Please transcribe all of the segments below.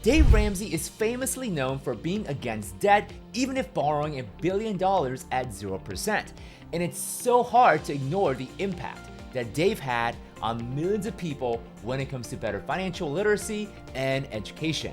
Dave Ramsey is famously known for being against debt, even if borrowing $1 billion at 0%. And it's so hard to ignore the impact that Dave had on millions of people when it comes to better financial literacy and education.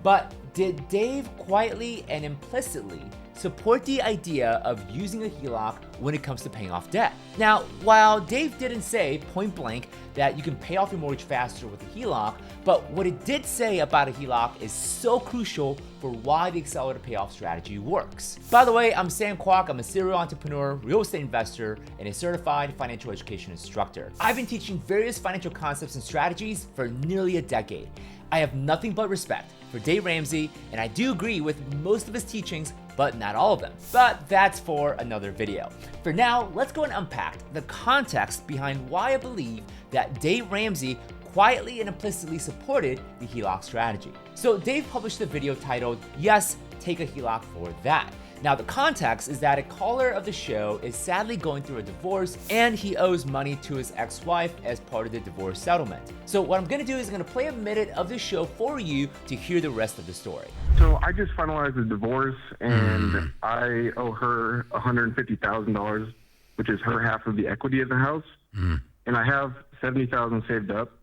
But did Dave quietly and implicitly support the idea of using a HELOC when it comes to paying off debt? Now, while Dave didn't say point blank that you can pay off your mortgage faster with a HELOC, but what it did say about a HELOC is so crucial for why the Accelerated Payoff Strategy works. By the way, I'm Kwak. I'm a serial entrepreneur, real estate investor, and a certified financial education instructor. I've been teaching various financial concepts and strategies for nearly a decade. I have nothing but respect for Dave Ramsey, and I do agree with most of his teachings, but not all of them. But that's for another video. For now, let's go and unpack the context behind why I believe that Dave Ramsey quietly and implicitly supported the HELOC strategy. So Dave published a video titled, "Yes, Take a HELOC for That." Now the context is that a caller of the show is sadly going through a divorce and he owes money to his ex-wife as part of the divorce settlement. So what I'm gonna do is I'm gonna play a minute of the show for you to hear the rest of the story. So I just finalized the divorce and I owe her $150,000, which is her half of the equity of the house. And I have $70,000 saved up.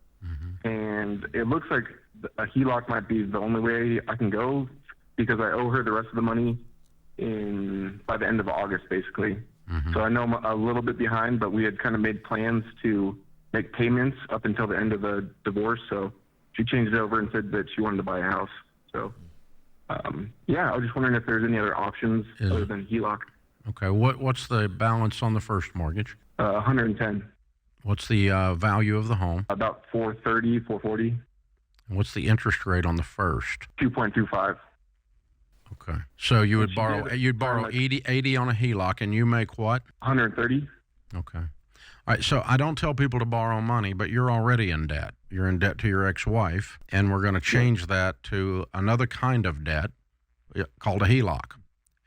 And it looks like a HELOC might be the only way I can go because I owe her the rest of the money by the end of August, basically. So I know I'm a little bit behind, but we had kind of made plans to make payments up until the end of the divorce. So she changed it over and said that she wanted to buy a house. So, yeah, I was just wondering if there's any other options other than HELOC. Okay, what's the balance on the first mortgage? 110. What's the value of the home? About 430, 440. What's the interest rate on the first? 2.25. Okay. So you'd borrow 80 on a HELOC, and you make what? 130. Okay. All right. So I don't tell people to borrow money, but you're already in debt. You're in debt to your ex-wife, and we're going to change that to another kind of debt called a HELOC.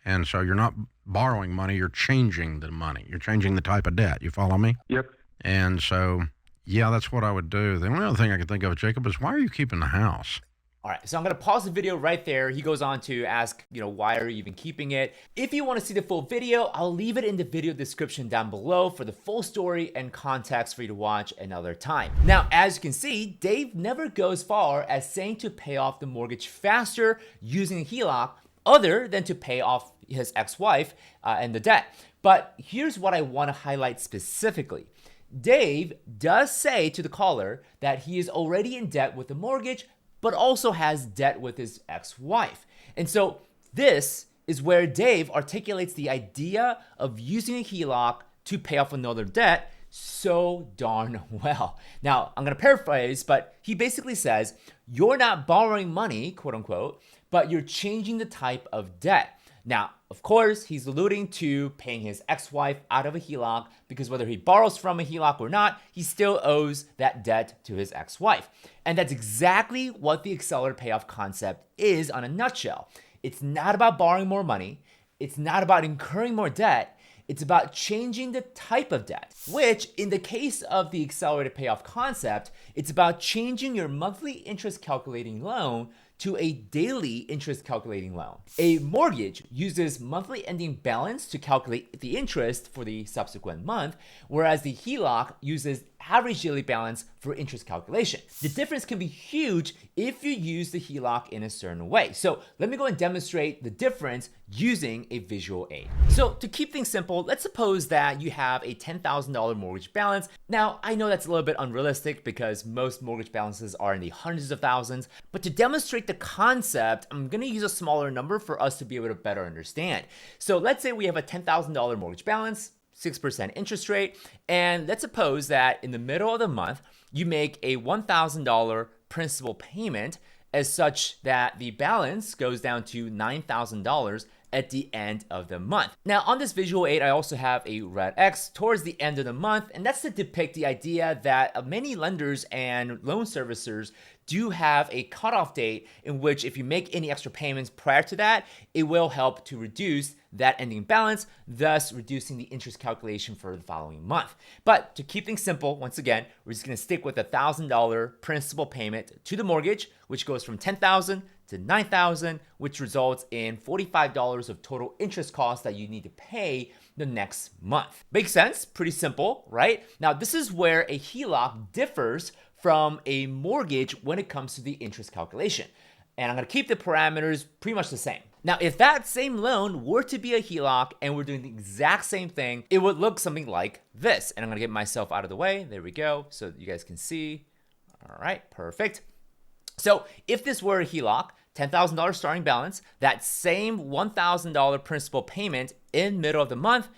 And so you're not borrowing money, you're changing the money. You're changing the type of debt. You follow me? Yep. And so, yeah, that's what I would do. The only other thing I could think of, Jacob, is why are you keeping the house? All right, so I'm gonna pause the video right there. He goes on to ask, why are you even keeping it? If you wanna see the full video, I'll leave it in the video description down below for the full story and context for you to watch another time. Now, as you can see, Dave never goes far as saying to pay off the mortgage faster using a HELOC other than to pay off his ex-wife and the debt. But here's what I wanna highlight specifically. Dave does say to the caller that he is already in debt with the mortgage, but also has debt with his ex-wife. And so this is where Dave articulates the idea of using a HELOC to pay off another debt so darn well. Now, I'm gonna paraphrase, but he basically says, you're not borrowing money, quote unquote, but you're changing the type of debt. Now, of course, he's alluding to paying his ex-wife out of a HELOC because whether he borrows from a HELOC or not, he still owes that debt to his ex-wife. And that's exactly what the accelerated payoff concept is on a nutshell. It's not about borrowing more money. It's not about incurring more debt. It's about changing the type of debt, which in the case of the accelerated payoff concept, it's about changing your monthly interest calculating loan to a daily interest calculating loan. A mortgage uses monthly ending balance to calculate the interest for the subsequent month, whereas the HELOC uses average daily balance for interest calculation. The difference can be huge if you use the HELOC in a certain way. So let me go and demonstrate the difference using a visual aid. So to keep things simple, let's suppose that you have a $10,000 mortgage balance. Now, I know that's a little bit unrealistic because most mortgage balances are in the hundreds of thousands, but to demonstrate the concept, I'm gonna use a smaller number for us to be able to better understand. So let's say we have a $10,000 mortgage balance, 6% interest rate, and let's suppose that in the middle of the month, you make a $1,000 principal payment as such that the balance goes down to $9,000 at the end of the month. Now on this visual aid, I also have a red X towards the end of the month, and that's to depict the idea that many lenders and loan servicers do have a cutoff date in which if you make any extra payments prior to that, it will help to reduce that ending balance, thus reducing the interest calculation for the following month. But to keep things simple, once again, we're just gonna stick with a $1,000 principal payment to the mortgage, which goes from $10,000 to $9,000, which results in $45 of total interest costs that you need to pay the next month. Makes sense? Pretty simple, right? Now, this is where a HELOC differs from a mortgage when it comes to the interest calculation. And I'm gonna keep the parameters pretty much the same. Now, if that same loan were to be a HELOC and we're doing the exact same thing, it would look something like this. And I'm gonna get myself out of the way. There we go, so you guys can see. All right, perfect. So if this were a HELOC, $10,000 starting balance, that same $1,000 principal payment in middle of the month,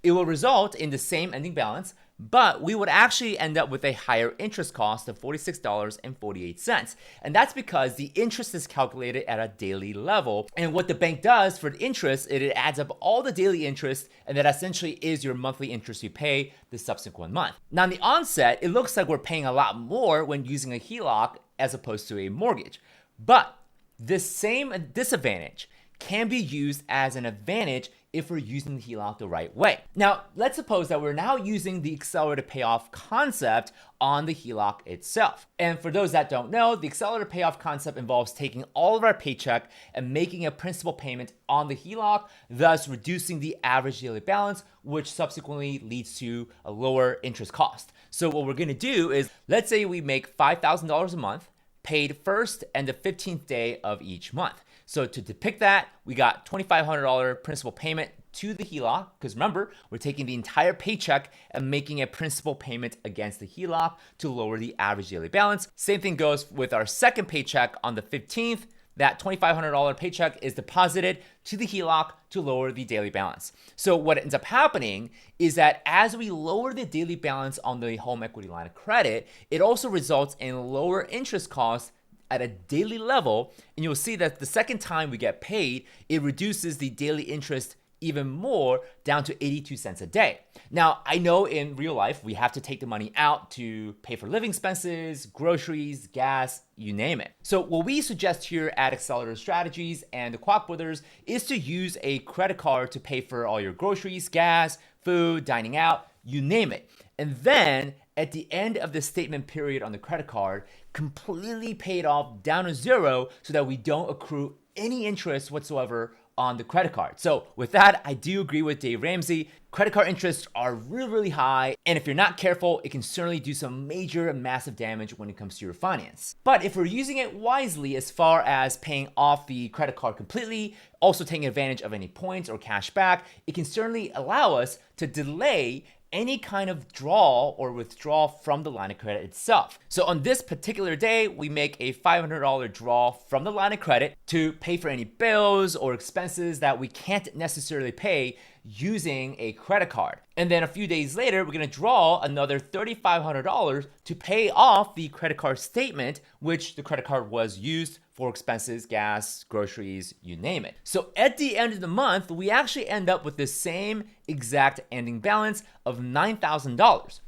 it will result in the same ending balance, but we would actually end up with a higher interest cost of $46.48. And that's because the interest is calculated at a daily level. And what the bank does for the interest, it adds up all the daily interest, and that essentially is your monthly interest you pay the subsequent month. Now, in the onset, it looks like we're paying a lot more when using a HELOC as opposed to a mortgage. But this same disadvantage can be used as an advantage if we're using the HELOC the right way. Now, let's suppose that we're now using the accelerated payoff concept on the HELOC itself. And for those that don't know, the accelerated payoff concept involves taking all of our paycheck and making a principal payment on the HELOC, thus reducing the average daily balance, which subsequently leads to a lower interest cost. So what we're gonna do is, let's say we make $5,000 a month, paid first and the 15th day of each month. So to depict that, we got $2,500 principal payment to the HELOC, because remember, we're taking the entire paycheck and making a principal payment against the HELOC to lower the average daily balance. Same thing goes with our second paycheck on the 15th. That $2,500 paycheck is deposited to the HELOC to lower the daily balance. So what ends up happening is that as we lower the daily balance on the home equity line of credit, it also results in lower interest costs at a daily level, and you'll see that the second time we get paid, it reduces the daily interest even more down to 82 cents a day. Now, I know in real life, we have to take the money out to pay for living expenses, groceries, gas, you name it. So what we suggest here at Accelerated Strategies and the Kwak brothers is to use a credit card to pay for all your groceries, gas, food, dining out, you name it. And then at the end of the statement period on the credit card, completely paid off down to zero so that we don't accrue any interest whatsoever on the credit card. So with that, I do agree with Dave Ramsey. Credit card interests are really, really high. And if you're not careful, it can certainly do some major and massive damage when it comes to your finance. But if we're using it wisely as far as paying off the credit card completely, also taking advantage of any points or cash back, it can certainly allow us to delay any kind of draw or withdrawal from the line of credit itself. So on this particular day, we make a $500 draw from the line of credit to pay for any bills or expenses that we can't necessarily pay using a credit card. And then a few days later, we're gonna draw another $3,500 to pay off the credit card statement, which the credit card was used for expenses, gas, groceries, you name it. So at the end of the month, we actually end up with the same exact ending balance of $9,000.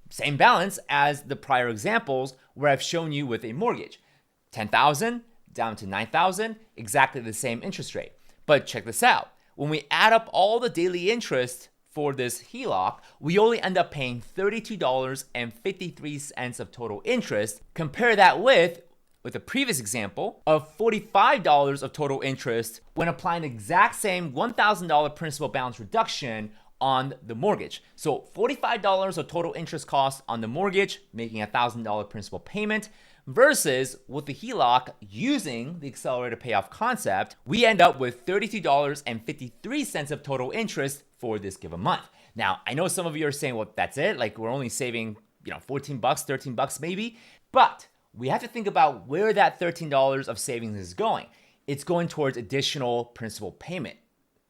Same balance as the prior examples where I've shown you with a mortgage. $10,000 down to $9,000, exactly the same interest rate. But check this out. When we add up all the daily interest for this HELOC, we only end up paying $32.53 of total interest. Compare that with the previous example of $45 of total interest when applying the exact same $1,000 principal balance reduction on the mortgage. So $45 of total interest cost on the mortgage, making a $1,000 principal payment, versus with the HELOC using the accelerated payoff concept, we end up with $32.53 of total interest for this given month. Now, I know some of you are saying, well, that's it. Like we're only saving, $14, $13 maybe, but we have to think about where that $13 of savings is going. It's going towards additional principal payment.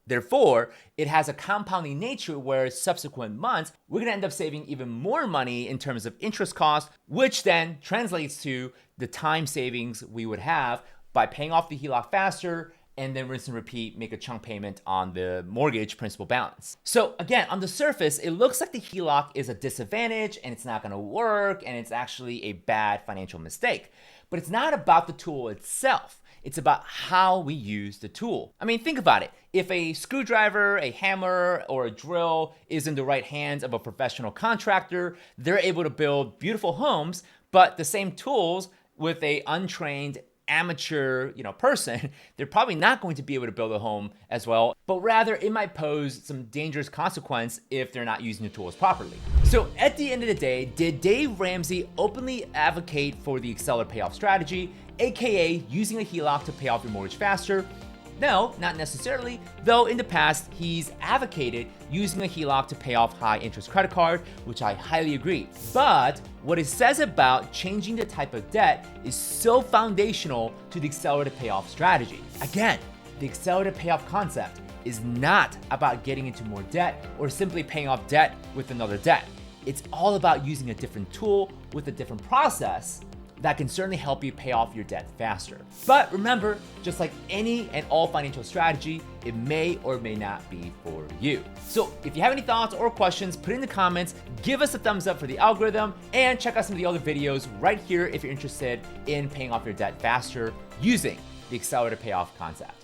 Therefore, it has a compounding nature where subsequent months, we're gonna end up saving even more money in terms of interest costs, which then translates to the time savings we would have by paying off the HELOC faster and then rinse and repeat, make a chunk payment on the mortgage principal balance. So again, on the surface, it looks like the HELOC is a disadvantage and it's not gonna work and it's actually a bad financial mistake. But it's not about the tool itself. It's about how we use the tool. I mean, think about it. If a screwdriver, a hammer, or a drill is in the right hands of a professional contractor, they're able to build beautiful homes, but the same tools with a untrained amateur, person, they're probably not going to be able to build a home as well, but rather it might pose some dangerous consequence if they're not using the tools properly. So at the end of the day, did Dave Ramsey openly advocate for the Accelerated Payoff Strategy, aka using a HELOC to pay off your mortgage faster? No, not necessarily, though in the past, he's advocated using a HELOC to pay off high interest credit card, which I highly agree. But what it says about changing the type of debt is so foundational to the Accelerated Payoff Strategy. Again, the Accelerated Payoff concept is not about getting into more debt or simply paying off debt with another debt. It's all about using a different tool with a different process that can certainly help you pay off your debt faster. But remember, just like any and all financial strategy, it may or may not be for you. So if you have any thoughts or questions, put it in the comments, give us a thumbs up for the algorithm, and check out some of the other videos right here if you're interested in paying off your debt faster using the Accelerated Payoff concept.